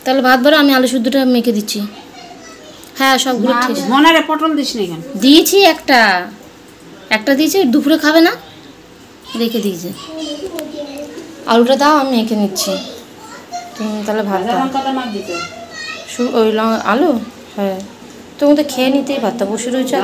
তাহলে ভাত বাড়ো, আমি আলু শুদ্ধটা মেখে দিচ্ছি। হ্যাঁ সবগুলো ঠিক। মনারে পটল দিস না কেন? দিয়েছি একটা দিয়েছি, দুপুরে খাবে না রেখে দিয়েছে। আলুটা দাও, আমি মেখে নিচ্ছি। তুমি তাহলে ভাত দাও। ওই আলু, হ্যাঁ তুমি তো খেয়ে নিতেই পারতা, বসে রয়েছে।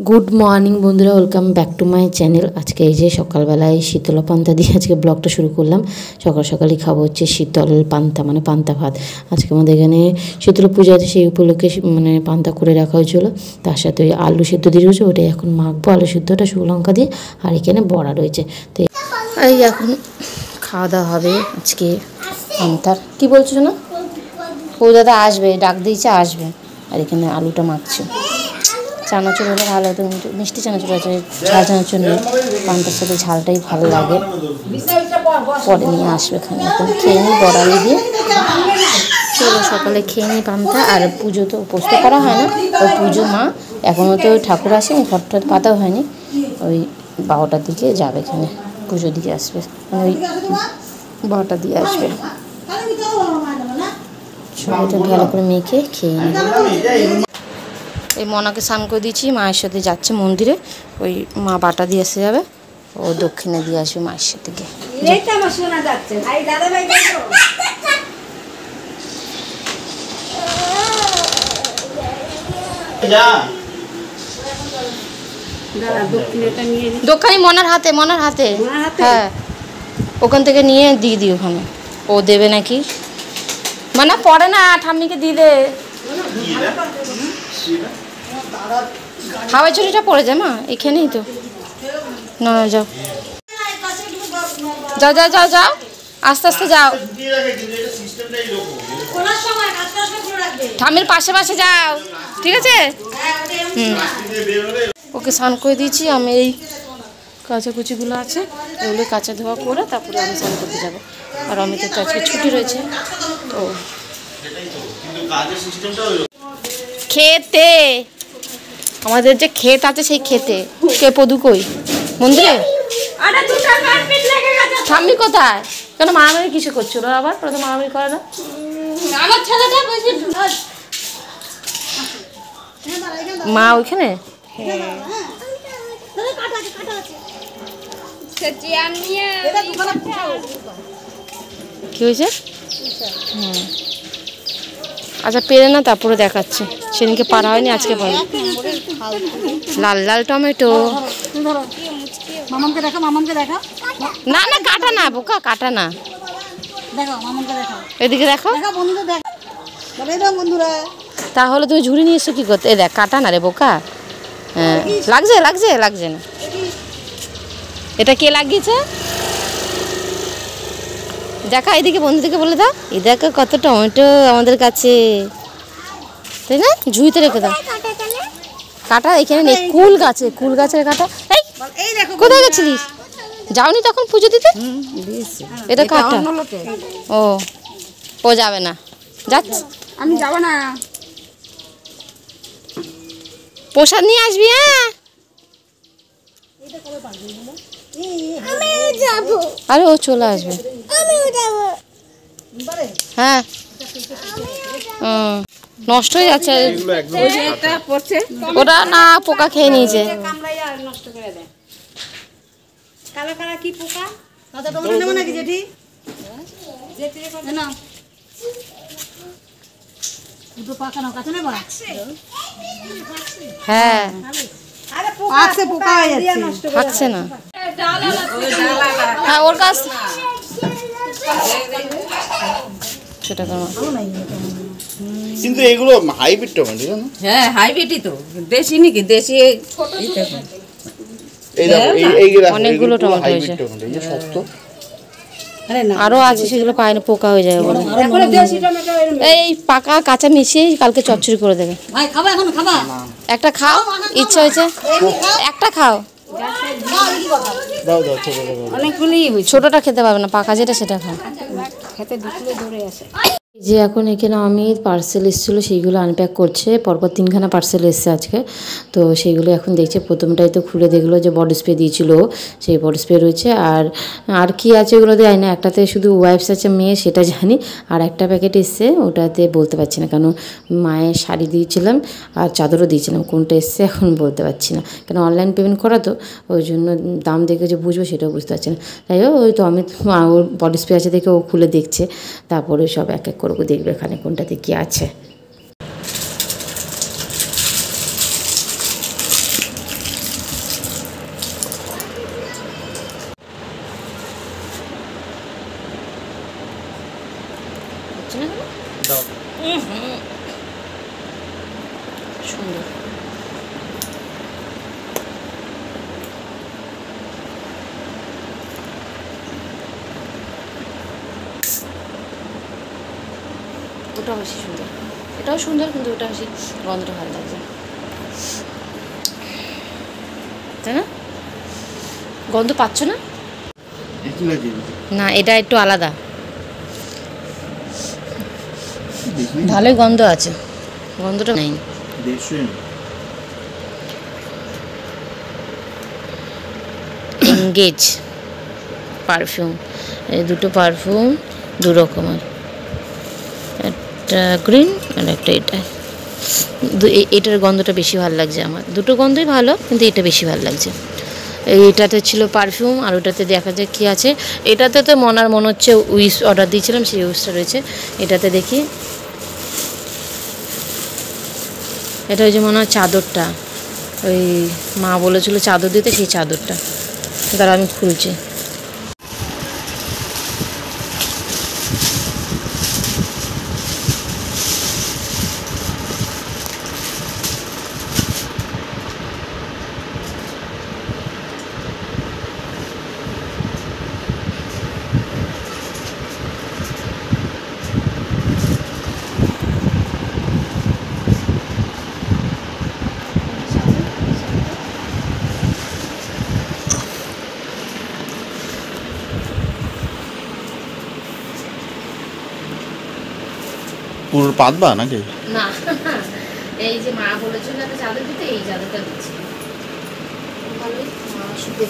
গুড মর্নিং বন্ধুরা, welcome back to my channel. আজকে এই যে সকালবেলায় শীতল পান্তা দিয়ে আজকে ব্লগটা শুরু করলাম। সকাল সকালই খাবো হচ্ছে শীতল পান্তা, মানে পান্তা ভাত। আজকে আমাদের এখানে শীতল পূজা আছে, সেই উপলক্ষে মানে পান্তা করে রাখা হয়েছিল। তার সাথে ওই আলু সিদ্ধ দিয়ে রয়েছে, ওটাই এখন মাখবো আলু সিদ্ধটা শুকনো লঙ্কা দিয়ে। আর এখানে বড়া রয়েছে। তো এই এখন খাওয়া দাওয়া হবে আজকে পান্তার। কী বলছো না? ও দাদা আসবে, ডাক দিয়েছে, আসবে। আর এখানে আলুটা মাখছে। চানাচুর হলে ভালো হতো, মিষ্টি চানাচুর আছে, ঝাল চানাচুর নেই। পান্তার সাথে ঝালটাই ভালো লাগে। পরে নিয়ে আসবে এখানে। এখন খেয়ে নিই বড়ালি দিয়ে। চলো সকালে খেয়ে নিই পান্তা। আর পুজো তো পোস্ত করা হয় না, ওই পুজো মা এখনও তো ঠাকুর আসেনি, ঘর টর পাতাও হয়নি। ওই 12টার দিকে যাবে এখানে, পুজো দিয়ে আসবে, ওই 12টা দিয়ে আসবে। সবাইটা ভালো করে মেখে খেয়ে নিই। এই মনাকে স্নান করে দিয়েছি, মায়ের সাথে যাচ্ছে মন্দিরে। ওই মা বাটা দিয়ে এসে যাবে, ও দক্ষিণে দিয়ে আসবে মায়ের সাথে গিয়ে। দক্ষিণে মনার হাতে হ্যাঁ, ওখান থেকে নিয়ে দিয়ে দিই ওখানে। ও দেবে নাকি, মানে পরে না, ঠাম্মিকে দিয়ে দে। হাওয়াই চুরিটা পড়ে যায় মা, এখানেই তো। না যাও যাও যাও যাও যাও, আস্তে আস্তে যাও। ঠাম্মির পাশে পাশে যাও, ঠিক আছে? ওকে স্নান করে দিয়েছি। আমি এই কাচাকুচিগুলো আছে, এগুলো কাঁচা ধোয়া করে তারপরে আমি স্নান করতে যাবো। আর অমিতের তো আজকে ছুটি রয়েছে। তো খেতে, আমাদের যে ক্ষেত আছে সেই ক্ষেতে। কে পদু কই? মন্দিরে? ঠাম্মি কোথায়? কেন মারামারি কিছু করছিল আবার? ওরা তো মারামারি করে না। মা ওইখানে কি হয়েছে? আচ্ছা পেরে না, তারপরে দেখাচ্ছে। সেদিনকে পারা হয়নি, আজকে পারে। লাল লাল টমেটো। না না কাটা না বোকা, কাটা না। এদিকে দেখো। তাহলে তুমি ঝুড়ি নিয়ে এসো কি করতে? এ দেখ, কাটা না রে বোকা। হ্যাঁ লাগছে লাগছে লাগছে না। এটা কে লাগিয়েছে দেখা? এদিকে বন্ধুদিকে বলে দাও, এই দেখো কত টমেটো আমাদের কাছে, তাই না? ঝুড়িতে রেখে দাও। কাটা এখানে নেই, কুল গাছের কাটা। এই কোথায় গেছিলিস? যাওনি তখন পুজো দিতে? এটা কাটা। ও যাবে না, যাচ্ছে। আমি যাব না। প্রসাদ নিয়ে আসবি। হ্যাঁ আরে ও চলে আসবে। হ্যাঁ নষ্ট হয়ে যাচ্ছে ওটা, না পোকা খেয়ে নিয়েছে। হ্যাঁ থাকছে না। হ্যাঁ ওর কাছ সেটা কিন্তু এগুলো হাইব্রিড টমেটো জানো? হ্যাঁ হাইব্রিডই তো, দেশি নাকি? দেশি অনেকগুলো টমেটো হয়েছে, শক্ত। আরো আছে সেগুলো পায় না, পোকা হয়ে যায় বলে। এই পাকা কাঁচা মিশিয়ে কালকে চচ্চড়ি করে দেবে। একটা খাও, ইচ্ছা হয়েছে একটা খাও। ছোটটা খেতে পারবে না, পাকা যেটা সেটা খাও। এই যে এখন এখানে আমি পার্সেল এসেছিলো সেইগুলো আনপ্যাক করছে, পরপর 3খানা পার্সেল এসছে আজকে। তো সেইগুলো এখন দেখছে, প্রথমটাই তো খুলে দেখলো যে বডি স্প্রে দিয়েছিল, সেই বডি স্প্রে রয়েছে। আর কি আছে ওগুলো দেয় না, একটাতে শুধু ওয়াইপস আছে মেয়ে, সেটা জানি। আর একটা প্যাকেট এসছে, ওটাতে বলতে পারছি না, কারণ মায়ের শাড়ি দিয়েছিলাম আর চাদরও দিয়েছিলাম, কোনটা এসছে এখন বলতে পারছি না, কেন অনলাইন পেমেন্ট করা তো, ওই জন্য দাম দেখে যে বুঝবো সেটাও বুঝতে পারছি না। তাই ওই তো আমি ওর বডি স্প্রে আছে দেখে ও খুলে দেখছে, তারপরে সব এক এক করে দেখবে এখানে কোনটাতে কি আছে। সুন্দর ওটাও বেশি সুন্দর, এটাও সুন্দর, কিন্তু ওটা বেশি গন্ধটা ভালো লাগছে, তাই না? গন্ধ পাচ্ছ না? না, এটা একটু আলাদা, ভালোই গন্ধ আছে, গন্ধটা নেই। এনগেজ পারফিউম, এই দুটো পারফিউম দু রকমের, একটা গ্রিন আর একটা এটা। এটার গন্ধটা বেশি ভালো লাগছে আমার, দুটো গন্ধই ভালো কিন্তু এটা বেশি ভালো লাগছে। এইটাতে ছিল পারফিউম আর ওটাতে দেখা যায় কী আছে। এটাতে তো মনে হচ্ছে উইশ অর্ডার দিয়েছিলাম, সেই উইশটা রয়েছে এটাতে। দেখি, এটা ওই যে মনে হয় চাদরটা, ওই মা বলেছিল চাদর দিতে, সেই চাদরটা। দাঁড়া আমি খুলছি। পুরো পাতবা নাকি? না, এই যে মা বলেছিল একটা চাদর দিতে, এই চাদরটা দিচ্ছি। ভালোই মা শুধু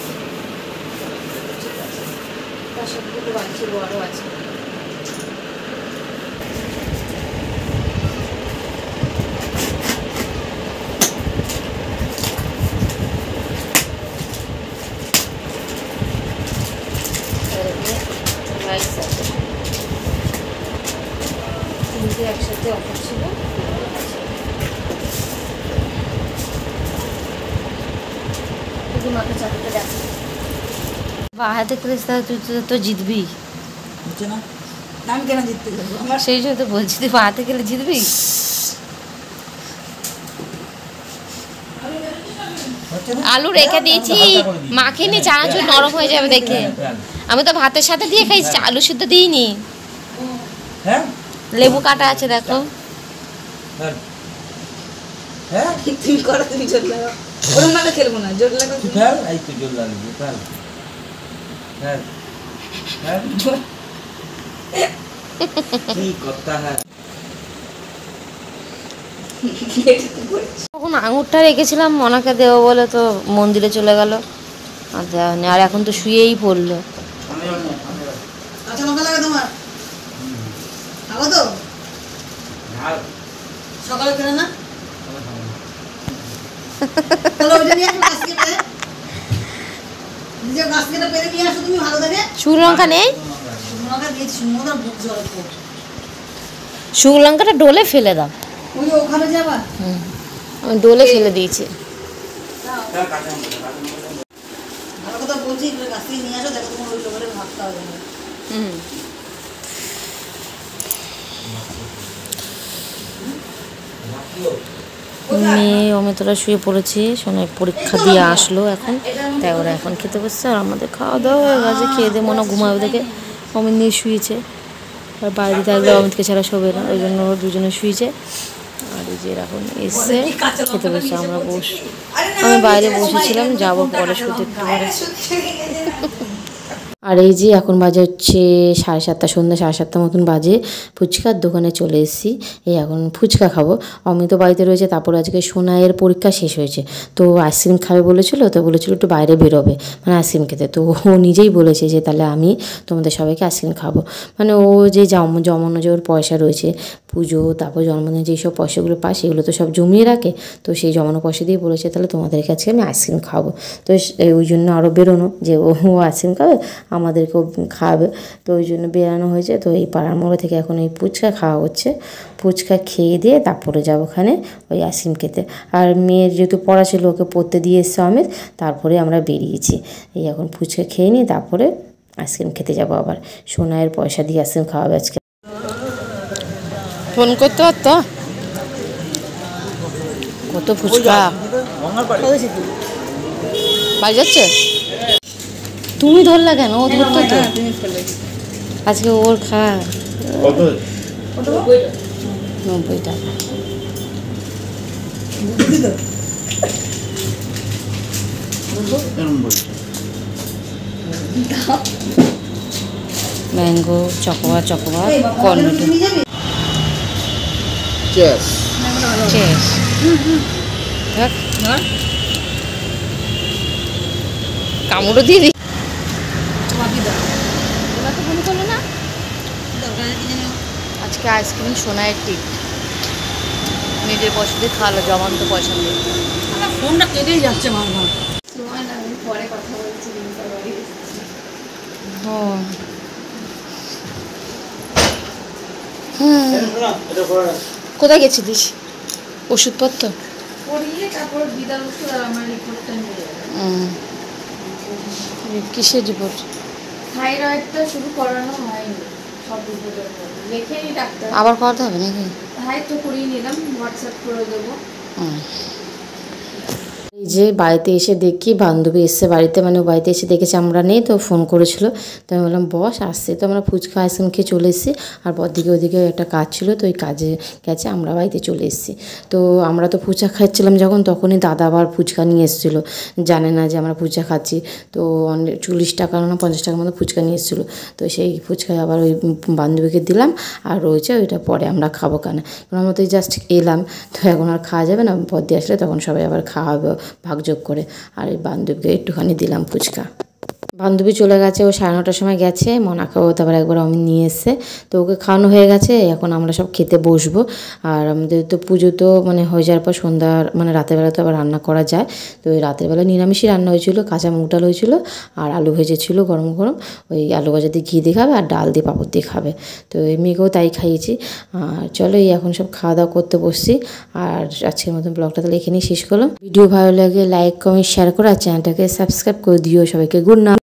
তার সাথে দুটো বাচ্চা বড় আছে। তিনটে একসাথে অফার ছিল। মাকে চাদরটা দেখ, বাহাতে ক্রেস্তা, তুই তো জিতবি না, আমি কেন জিততে যাবো? আমার সেই জন্য তো বলছি, তুই বাহাতে গেলে জিতবি। আলু রেখে দিয়েছি, মাখে নি, চানাচুর নরম হয়ে যাবে দেখে। আমি তো ভাতের সাথে দিয়ে খাইছি, আলু সিদ্ধ দিইনি। লেবু কাটা আছে দেখো। তুমি করো, তুমি জোর লাগাও। ওরম ভাবে খেলবো না, জোর লাগাও। এই তো জোর লাগবে, কি কথা হ্যাঁ। তখন আঙুরটা রেখেছিলাম মনাকে দেবো বলে, তো মন্দিরে চলে গেল আর দেওয়া নেই। আর এখন তো শুয়েই পড়লো। কাঁচা লঙ্কা লাগা তোমার? খাবো তো? সকালে কেন না? তাহলে ওইটা নিয়ে আসো, গাছ কেটে। নিজের গাছ কেটে পেরে নিয়ে আসো তুমি, ভালো থাকে। শুকনো লঙ্কা নেই? শুকনো লঙ্কা দিয়েছি, শুকনো লঙ্কা বুক জল। শুকনো লঙ্কাটা ডোলে ফেলে দাও। ওই যে ওখানে যাবা? আমি ডোলে ফেলে দিয়েছি। ভালো কথা বলছি, গাছ থেকে নিয়ে আসো, দেখো তোমার ওই লোকের ভাবতে হবে না। মেয়ে অমিতরা শুয়ে পড়েছি, সোনার পরীক্ষা দিয়ে আসলো এখন, তাই ওরা এখন খেতে বসছে। আর আমাদের খাওয়া দাওয়া হয়ে গেছে, খেয়ে দিয়ে মনে ঘুমাবে দেখে অমিত নিয়ে শুয়েছে। আর বাইরে থাকলে অমিতকে ছাড়া শোবে না, ওই জন্য ওরা দুজনে শুয়েছে। আর এই যে এখন এসছে খেতে বসছে, আমরা আমি বাইরে বসেছিলাম, যাবো পরে শুতে একটু পরে। আর এই যে এখন বাজে হচ্ছে 7:30, সন্ধ্যা 7:30 মতন বাজে। ফুচকার দোকানে চলে এসেছি, এই এখন ফুচকা খাবো। অমিত বাড়িতে রয়েছে, তারপর আজকে সোনাইয়ের পরীক্ষা শেষ হয়েছে, তো আইসক্রিম খাবে বলেছিল, তো বলেছিল একটু বাইরে বেরোবে মানে আইসক্রিম খেতে। তো ও নিজেই বলেছে যে তাহলে আমি তোমাদের সবাইকে আইসক্রিম খাবো। মানে ও যে জমানো যে ওর পয়সা রয়েছে, পুজো তারপর জন্মদিনে যেসব পয়সাগুলো পায় সেগুলো তো সব জমিয়ে রাখে, তো সেই জমানো পয়সা দিয়ে বলেছে তাহলে তোমাদের কাছে আমি আইসক্রিম খাবো। তো ওই জন্য আরও বেরোনো যে ও আইসক্রিম খাবে, আমাদেরকেও খাওয়াবে, তো ওই জন্য বেরানো হয়েছে। তো এই পাড়ার মোড়ে থেকে এখন এই ফুচকা খাওয়া হচ্ছে, ফুচকা খেয়ে দিয়ে তারপরে যাবো ওখানে ওই আইসক্রিম খেতে। আর মেয়ের যেহেতু পড়া ছিল ওকে পড়তে দিয়ে এসছে অমিত, তারপরে আমরা বেরিয়েছি। এই এখন ফুচকা খেয়ে নিই, তারপরে আইসক্রিম খেতে যাবো। আবার সোনাইয়ের পয়সা দিয়ে আইসক্রিম খাওয়াবে আজকে। ফোন করতে পারতো, কত ফুচকা বাড়ি যাচ্ছে। তুমি ধরলা কেন? ও ধরতো তো আজকে ওর খা। 90 টাকা। Mango chocobar Cornetto. চেস কামড়ও দিয়ে দিই। আজকে আইসক্রিম সোনাইয়ের টিপ, নিজের পয়সা দিয়ে খাওয়ালো, জমান্ত পয়সা নেই। ফোনটা কেটেই যাচ্ছে মামা। কোথায় গেছিলিস? ওষুধপত্র কিসের রিপোর্ট? থাইরয়েডটা শুরু করানো হয়নি, সব রিপোর্টের মধ্যে লেখেনি ডাক্তার। আবার করাতে হবে নাকি? হাই তো করিয়ে নিলাম, হোয়াটসঅ্যাপ করে দেবো। এই যে বাড়িতে এসে দেখি বান্ধবী এসছে বাড়িতে, মানে ও বাড়িতে এসে দেখেছে আমরা নেই, তো ফোন করেছিল, তো আমি বললাম বস আসছে। তো আমরা ফুচকা আইসক্রিম খেয়ে চলে এসেছি, আর বদিকে ওদিকে একটা কাজ ছিল, তো ওই কাজে গেছে, আমরা বাড়িতে চলে এসেছি। তো আমরা তো ফুচকা খাচ্ছিলাম যখন, তখনই দাদা আবার ফুচকা নিয়ে এসেছিলো, জানে না যে আমরা ফুচকা খাচ্ছি। তো 40 টাকা না 50 টাকার মতো ফুচকা নিয়ে এসেছিলো, তো সেই ফুচকা আবার ওই বান্ধবীকে দিলাম, আর রয়েছে ওইটা পরে আমরা খাবো কেন, আমরা তো জাস্ট এলাম, তো এখন আর খাওয়া যাবে না, বদি আসলে তখন সবাই আবার খাওয়াবে ভাগযোগ করে। আর এই বান্ধবীকে একটুখানি দিলাম ফুচকা। বান্ধবী চলে গেছে, ও 9:30টার সময় গেছে, মনাকেও তারপর একবার আমি নিয়ে এসে, তো ওকে খাওয়ানো হয়ে গেছে, এখন আমরা সব খেতে বসবো। আর আমাদের তো পুজো তো মানে হয়ে যাওয়ার পর সন্ধ্যার মানে রাতের বেলা তো আবার রান্না করা যায়, তো ওই রাতের বেলা নিরামিষই রান্না হয়েছিল, কাঁচা মুগ ডাল হয়েছিল, আর আলু ভেজেছিল গরম গরম, ওই আলু ভাজা দিয়ে ঘি দিয়ে খাবে, আর ডাল দিয়ে পাঁপড় দিয়ে খাবে, তো এই মেয়েকেও তাই খাইয়েছি। আর চলো এই এখন সব খাওয়া দাওয়া করতে বসছি। আর আজকের মতন ব্লগটা তাহলে এখানেই শেষ করলাম। ভিডিও ভালো লাগে লাইক কমেন্ট শেয়ার করো, আর চ্যানেলটাকে সাবস্ক্রাইব করে দিও। সবাইকে গুড নাইট।